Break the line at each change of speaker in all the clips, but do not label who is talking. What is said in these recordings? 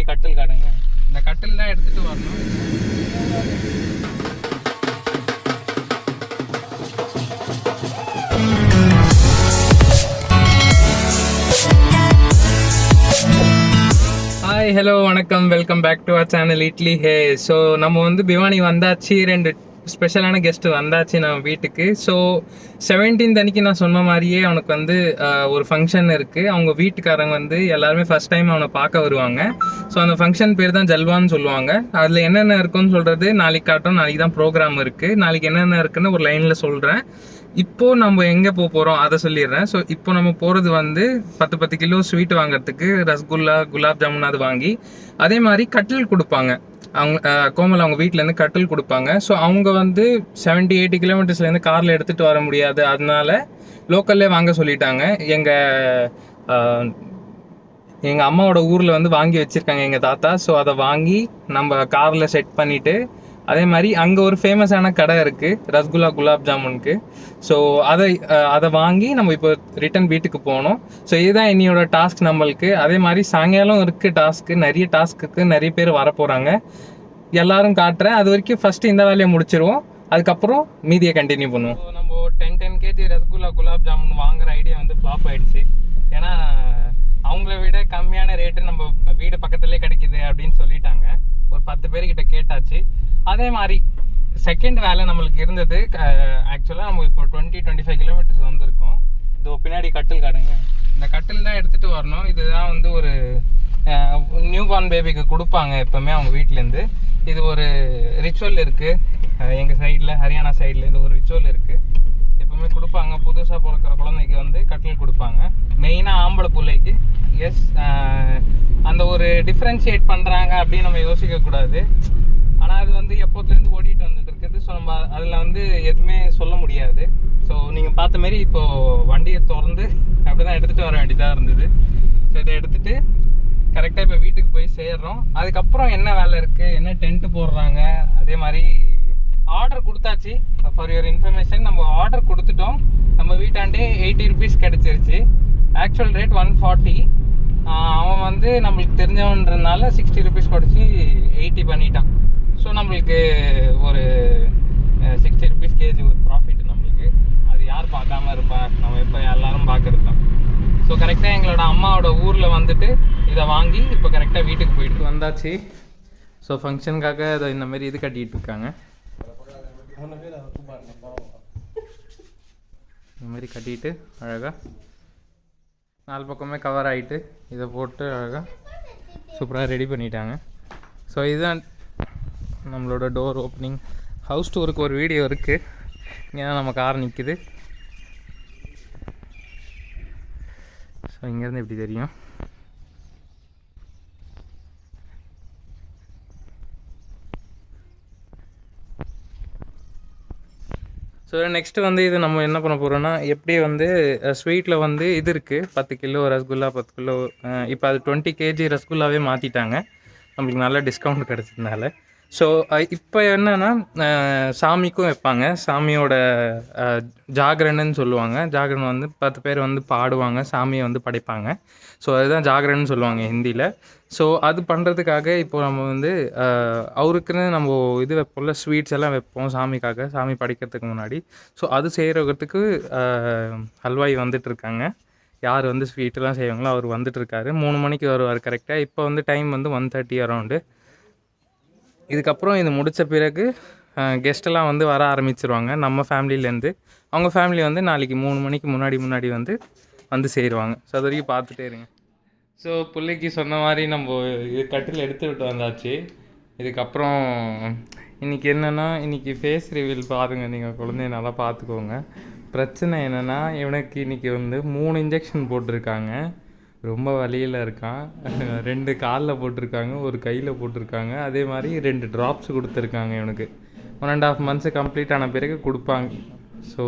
பின்னாடி கட்டில் காட்டுங்க. இந்த கட்டில் தான் எடுத்துகிட்டு வரணும். ஹாய், ஹலோ, வணக்கம், welcome back to our channel idli hey. So நம்ம வந்து பிவானி வந்தாச்சு, 2 ஸ்பெஷலான கெஸ்ட்டு வந்தாச்சு நம்ம வீட்டுக்கு. ஸோ 17th அன்றைக்கி நான் சொன்ன மாதிரியே அவனுக்கு வந்து ஒரு ஃபங்க்ஷன் இருக்குது. அவங்க வீட்டுக்காரங்க வந்து எல்லாருமே ஃபஸ்ட் டைம் அவனை பார்க்க வருவாங்க. ஸோ அந்த ஃபங்க்ஷன் பேர் தான் ஜல்வான்னு சொல்லுவாங்க. அதில் என்னென்ன இருக்குன்னு சொல்கிறது நாளைக்கு காட்டும். நாளைக்கு தான் ப்ரோக்ராம் இருக்குது. நாளைக்கு என்னென்ன இருக்குன்னு ஒரு லைனில் சொல்கிறேன். இப்போது நம்ம எங்கே போகிறோம் அதை சொல்லிடுறேன். ஸோ இப்போ நம்ம போகிறது வந்து 10 கிலோ ஸ்வீட் வாங்குறதுக்கு, ரசகுல்லா, குலாப் ஜாமுன் அது வாங்கி, அதே மாதிரி கட்டில் கொடுப்பாங்க. அவங்க கோமல் அவங்க வீட்டிலேருந்து கட்டில் கொடுப்பாங்க. ஸோ அவங்க வந்து 70-80 கிலோமீட்டர்ஸ்லேருந்து காரில் எடுத்துகிட்டு வர முடியாது. அதனால லோக்கல்லே வாங்க சொல்லிட்டாங்க. எங்கள் அம்மாவோட ஊரில் வந்து வாங்கி வச்சுருக்காங்க எங்கள் தாத்தா. ஸோ அதை வாங்கி நம்ம காரில் செட் பண்ணிவிட்டு, அதே மாதிரி அங்கே ஒரு ஃபேமஸான கடை இருக்குது ரசகுல்லா குலாப் ஜாமுனுக்கு. ஸோ அதை வாங்கி நம்ம இப்போ ரிட்டன் வீட்டுக்கு போகணும். ஸோ இதுதான் என்னையோட டாஸ்க் நம்மளுக்கு. அதே மாதிரி சாயங்காலம் இருக்குது டாஸ்க்கு, நிறைய டாஸ்க்கு, நிறைய பேர் வரப்போகிறாங்க. எல்லோரும் காட்டுறேன். அது வரைக்கும் ஃபஸ்ட்டு இந்த வேலையை முடிச்சிருவோம், அதுக்கப்புறம் மீதியை கண்டினியூ பண்ணுவோம். ஸோ நம்ம 10 kg ரசகுல்லா குலாப் ஜாமுன் வாங்குகிற ஐடியா வந்து ஃப்ளாப் ஆகிடுச்சு. ஏன்னா அவங்கள விட கம்மியான ரேட்டு நம்ம வீடு பக்கத்துலேயே கிடைக்கிது அப்படின்னு சொல்லிட்டாங்க. ஒரு 10 பேர்கிட்ட கேட்டாச்சு. அதே மாதிரி செகண்ட் வேலை நம்மளுக்கு இருந்தது. ஆக்சுவலாக நம்ம இப்போ 20-25 கிலோமீட்டர்ஸ் வந்திருக்கோம். இதோ பின்னாடி கட்டில் காடுங்க. இந்த கட்டில் தான் எடுத்துகிட்டு வரணும். இதுதான் வந்து ஒரு நியூ பார்ன் பேபிக்கு கொடுப்பாங்க எப்போவுமே அவங்க வீட்டிலேருந்து. இது ஒரு ரிச்சுவல் இருக்குது எங்கள் சைடில், ஹரியானா சைடில் இது ஒரு ரிச்சுவல் இருக்குது. எப்போவுமே கொடுப்பாங்க. புதுசாக பிறக்கிற குழந்தைக்கு வந்து கட்டில் கொடுப்பாங்க, மெயினாக ஆம்பளை பிள்ளைக்கு. எஸ், அந்த ஒரு டிஃப்ரென்ஷியேட் பண்ணுறாங்க அப்படின்னு நம்ம யோசிக்கக்கூடாது. ஆனால் அது வந்து எப்போத்துலேருந்து ஓடிட்டு வந்துட்டு இருக்குது. ஸோ நம்ம அதில் வந்து எதுவுமே சொல்ல முடியாது. ஸோ நீங்கள் பார்த்த மாரி இப்போது வண்டியை திறந்து அப்படி தான் எடுத்துகிட்டு வர வேண்டியதாக இருந்தது. ஸோ இதை எடுத்துகிட்டு கரெக்டாக இப்போ வீட்டுக்கு போய் சேர்றோம். அதுக்கப்புறம் என்ன வேலை இருக்குது, என்ன டென்ட்டு போடுறாங்க, அதே மாதிரி ஆர்டர் கொடுத்தாச்சு. ஃபார் யுவர் இன்ஃபர்மேஷன், நம்ம ஆர்டர் கொடுத்துட்டோம். நம்ம வீட்டாண்டே 80 ருபீஸ் கிடச்சிருச்சு. Actual rate 140. அவன் வந்து நம்மளுக்கு தெரிஞ்சவன்றதுனால 60 ருபீஸ் குறைச்சி 80 பண்ணிட்டான். ஸோ நம்மளுக்கு ஒரு 60 ருபீஸ் கேஜி ஒரு ப்ராஃபிட் நம்மளுக்கு. அது யார் பார்க்காம இருப்பா, நம்ம இப்போ எல்லோரும் பார்க்குறது தான். ஸோ கரெக்டாக எங்களோட அம்மாவோட ஊரில் வந்துட்டு இதை வாங்கி இப்போ கரெக்டாக வீட்டுக்கு போயிட்டு வந்தாச்சு. ஸோ ஃபங்க்ஷனுக்காக அதை இந்தமாரி இது கட்டிகிட்டு இருக்காங்க. இந்த மாதிரி கட்டிட்டு அழகாக 4 பக்கமே கவர் ஆகிட்டு இதை போட்டு அழகாக சூப்பராக ரெடி பண்ணிட்டாங்க. ஸோ இதுதான் நம்மளோட டோர் ஓப்பனிங். ஹவுஸ் டூருக்கு ஒரு வீடியோ இருக்குது. இங்கே தான் நம்ம கார் நிற்குது. ஸோ இங்கேருந்து எப்படி தெரியும். ஸோ நெக்ஸ்ட்டு வந்து இது நம்ம என்ன பண்ண போகிறோன்னா, எப்படி வந்து ஸ்வீட்டில் வந்து இது இருக்குது 10 கிலோ ரசகுல்லா, 10 கிலோ, இப்போ அது 20 kg ரசகுல்லாவே மாற்றிட்டாங்க. நம்மளுக்கு நல்ல டிஸ்கவுண்ட் கிடச்சதுனால. ஸோ இப்போ என்னென்னா சாமிக்கும் வைப்பாங்க. சாமியோட ஜாகரன்னு சொல்லுவாங்க. ஜாகரன் வந்து 10 பேர் வந்து பாடுவாங்க, சாமியை வந்து படைப்பாங்க. ஸோ அதுதான் ஜாகரன்னு சொல்லுவாங்க ஹிந்தியில். ஸோ அது பண்ணுறதுக்காக இப்போ நம்ம வந்து அவருக்குன்னு நம்ம இது வைப்போம்ல, ஸ்வீட்ஸ் எல்லாம் வைப்போம் சாமிக்காக, சாமி படைக்கிறதுக்கு முன்னாடி. ஸோ அது செய்கிறதுக்கு ஹல்வாய் வந்துட்டுருக்காங்க. யார் வந்து ஸ்வீட்டெலாம் செய்வாங்களோ அவர் வந்துட்டுருக்காரு. 3 மணிக்கு வருவார் கரெக்டாக. இப்போ வந்து டைம் வந்து 1:30 அரௌண்டு. இதுக்கப்புறம் இது முடித்த பிறகு கெஸ்ட்டெல்லாம் வந்து வர ஆரம்பிச்சிருவாங்க நம்ம ஃபேமிலியிலேருந்து. அவங்க ஃபேமிலி வந்து நாளைக்கு 3 மணிக்கு முன்னாடி வந்து சேருவாங்க. ஸோ அது வரைக்கும் பார்த்துட்டே இருங்க. ஸோ பிள்ளைக்கு சொன்ன மாதிரி நம்ம இது கட்டில் எடுத்துக்கிட்டு வந்தாச்சு. இதுக்கப்புறம் இன்றைக்கி என்னென்னா, இன்றைக்கி ஃபேஸ் ரிவீல் பாருங்கள், நீங்கள் குழந்தைய நல்லா பார்த்துக்கோங்க. பிரச்சனை என்னென்னா, இவனுக்கு இன்றைக்கி வந்து 3 இன்ஜெக்ஷன் போட்டிருக்காங்க. ரொம்ப வலியில் இருக்கான். 2 காலில் போட்டிருக்காங்க, 1 கையில் போட்டிருக்காங்க. அதே மாதிரி 2 ட்ராப்ஸ் கொடுத்துருக்காங்க இவனுக்கு. 1.5 months கம்ப்ளீட் ஆன பிறகு கொடுப்பாங்க. ஸோ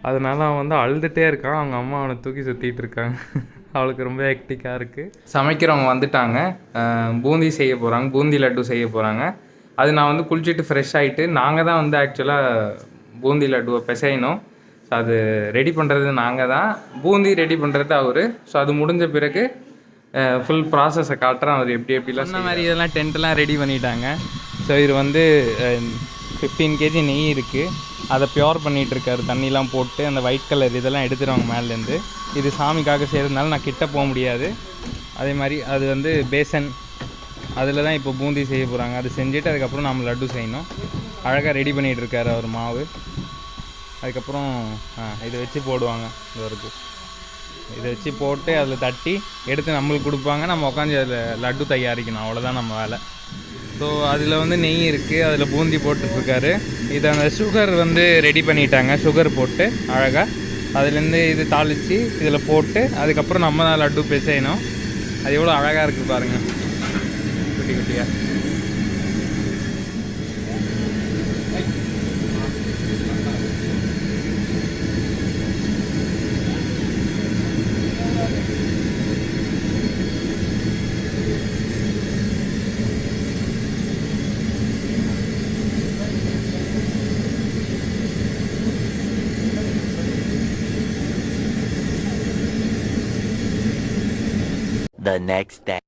அதனால் அவன் வந்து அழுதுகிட்டே இருக்கான். அவங்க அம்மா அவனை தூக்கி சுற்றிட்டு இருக்காங்க. அவளுக்கு ரொம்ப ஹெக்டிக்காக இருக்குது. சமைக்கிறவங்க வந்துட்டாங்க. பூந்தி செய்ய போகிறாங்க, பூந்தி லட்டு செய்ய போகிறாங்க. அது நான் வந்து குளிச்சுட்டு ஃப்ரெஷ் ஆகிட்டு, நாங்கள் தான் வந்து ஆக்சுவலாக பூந்தி லட்டுவை பிசையணும். ஸோ அது ரெடி பண்ணுறது நாங்கள் தான், பூந்தி ரெடி பண்ணுறது அவர். ஸோ அது முடிஞ்ச பிறகு ஃபுல் ப்ராசஸை காட்டுறேன். அவர் எப்படி எப்படிலாம் சொன்ன மாதிரி இதெல்லாம் டென்ட்லாம் ரெடி பண்ணிட்டாங்க. ஸோ இது வந்து 15 கேஜி நெய் இருக்குது, அதை ப்யூர் பண்ணிகிட்ருக்காரு. தண்ணிலாம் போட்டு அந்த ஒயிட் கலர் இதெல்லாம் எடுத்துருவாங்க மேலேருந்து. இது சாமிக்காக செய்கிறதுனால நான் கிட்ட போக முடியாது. அதே மாதிரி அது வந்து பேசன், அதில் தான் இப்போ பூந்தி செய்ய போகிறாங்க. அது செஞ்சுட்டு அதுக்கப்புறம் நம்ம லட்டு செய்யணும். அழகாக ரெடி பண்ணிகிட்ருக்காரு அவர் மாவு. அதுக்கப்புறம் இதை வச்சு போடுவாங்க. இது வரைக்கும் இதை வச்சு போட்டு அதில் தட்டி எடுத்து நம்மளுக்கு கொடுப்பாங்க. நம்ம உட்காந்து அதில் லட்டு தயாரிக்கணும். அவ்வளோதான் நம்ம வேலை. ஸோ அதில் வந்து நெய் இருக்குது, அதில் பூந்தி போட்டுட்ருக்காரு. இதை அந்த சுகர் வந்து ரெடி பண்ணிட்டாங்க. சுகர் போட்டு அழகாக அதுலேருந்து இது தாளித்து இதில் போட்டு அதுக்கப்புறம் நம்ம தான் லட்டு பிசையணும். அது எவ்வளோ அழகாக இருக்குது பாருங்கள், குட்டி குட்டியாக.
The next day.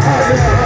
அப்படியே